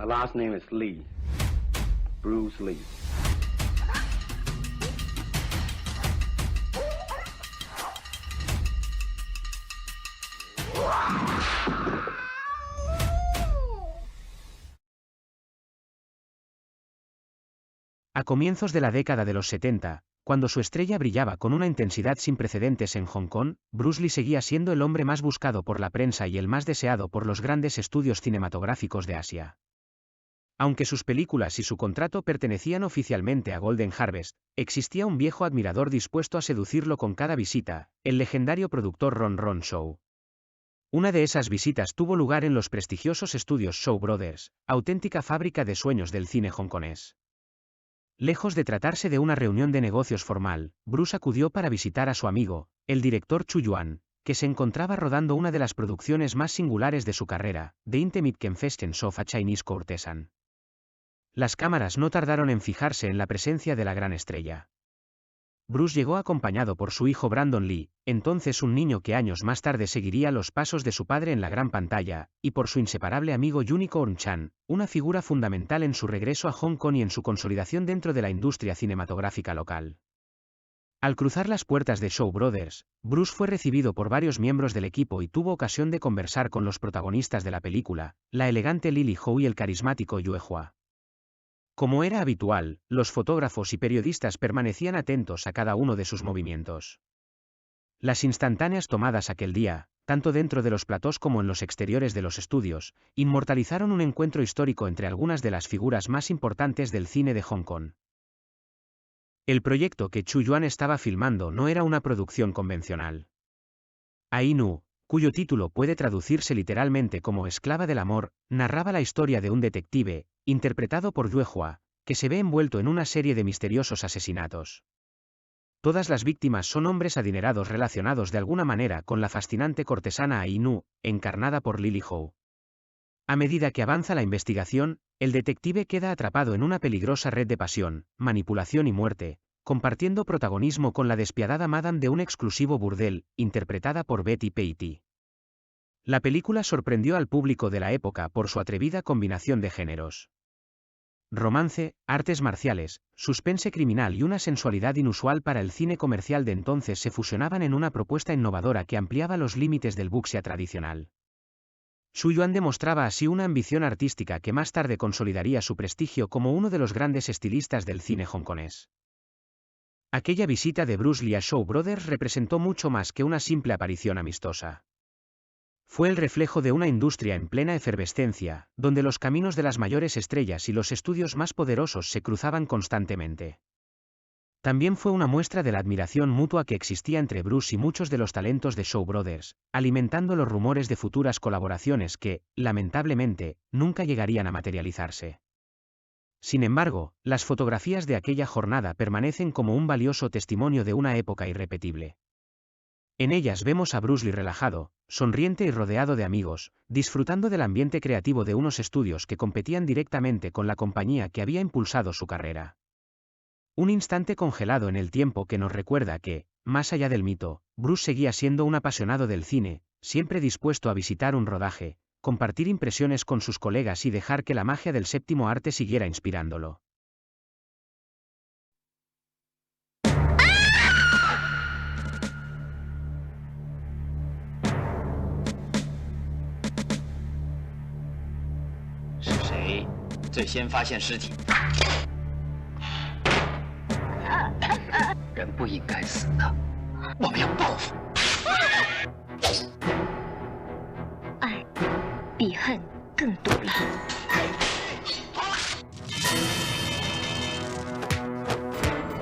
My last name is Lee. Bruce Lee. A comienzos de la década de los 70, cuando su estrella brillaba con una intensidad sin precedentes en Hong Kong, Bruce Lee seguía siendo el hombre más buscado por la prensa y el más deseado por los grandes estudios cinematográficos de Asia. Aunque sus películas y su contrato pertenecían oficialmente a Golden Harvest, existía un viejo admirador dispuesto a seducirlo con cada visita, el legendario productor Ron Ron Shaw. Una de esas visitas tuvo lugar en los prestigiosos estudios Shaw Brothers, auténtica fábrica de sueños del cine hongkonés. Lejos de tratarse de una reunión de negocios formal, Bruce acudió para visitar a su amigo, el director Chu Yuan, que se encontraba rodando una de las producciones más singulares de su carrera, The Intimate Confessions of a Chinese Courtesan. Las cámaras no tardaron en fijarse en la presencia de la gran estrella. Bruce llegó acompañado por su hijo Brandon Lee, entonces un niño que años más tarde seguiría los pasos de su padre en la gran pantalla, y por su inseparable amigo Unicorn Chan, una figura fundamental en su regreso a Hong Kong y en su consolidación dentro de la industria cinematográfica local. Al cruzar las puertas de Shaw Brothers, Bruce fue recibido por varios miembros del equipo y tuvo ocasión de conversar con los protagonistas de la película, la elegante Lily Ho y el carismático Yue Hua. Como era habitual, los fotógrafos y periodistas permanecían atentos a cada uno de sus movimientos. Las instantáneas tomadas aquel día, tanto dentro de los platós como en los exteriores de los estudios, inmortalizaron un encuentro histórico entre algunas de las figuras más importantes del cine de Hong Kong. El proyecto que Chu Yuan estaba filmando no era una producción convencional. Ai Nu, cuyo título puede traducirse literalmente como Esclava del Amor, narraba la historia de un detective, interpretado por Yue Hua, que se ve envuelto en una serie de misteriosos asesinatos. Todas las víctimas son hombres adinerados relacionados de alguna manera con la fascinante cortesana Ai Nu, encarnada por Lily Ho. A medida que avanza la investigación, el detective queda atrapado en una peligrosa red de pasión, manipulación y muerte, compartiendo protagonismo con la despiadada madame de un exclusivo burdel, interpretada por Betty Peaty. La película sorprendió al público de la época por su atrevida combinación de géneros. Romance, artes marciales, suspense criminal y una sensualidad inusual para el cine comercial de entonces se fusionaban en una propuesta innovadora que ampliaba los límites del wuxia tradicional. Chu Yuan demostraba así una ambición artística que más tarde consolidaría su prestigio como uno de los grandes estilistas del cine hongkonés. Aquella visita de Bruce Lee a Shaw Brothers representó mucho más que una simple aparición amistosa. Fue el reflejo de una industria en plena efervescencia, donde los caminos de las mayores estrellas y los estudios más poderosos se cruzaban constantemente. También fue una muestra de la admiración mutua que existía entre Bruce y muchos de los talentos de Shaw Brothers, alimentando los rumores de futuras colaboraciones que, lamentablemente, nunca llegarían a materializarse. Sin embargo, las fotografías de aquella jornada permanecen como un valioso testimonio de una época irrepetible. En ellas vemos a Bruce Lee relajado, sonriente y rodeado de amigos, disfrutando del ambiente creativo de unos estudios que competían directamente con la compañía que había impulsado su carrera. Un instante congelado en el tiempo que nos recuerda que, más allá del mito, Bruce seguía siendo un apasionado del cine, siempre dispuesto a visitar un rodaje, compartir impresiones con sus colegas y dejar que la magia del séptimo arte siguiera inspirándolo. ¿Es谁最先发现尸体？人不应该死的，我们要报复。爱比恨更毒辣。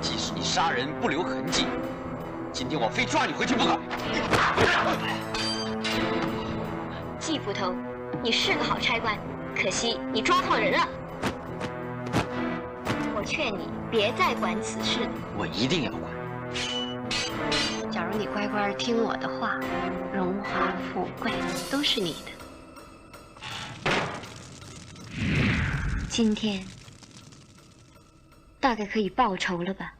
即使你杀人不留痕迹，今天我非抓你回去不可。季捕头，你是个好差官，可惜你抓错人了。我劝你别再管此事了。我一定要管。假如你乖乖听我的话，荣华富贵都是你的。今天大概可以报仇了吧？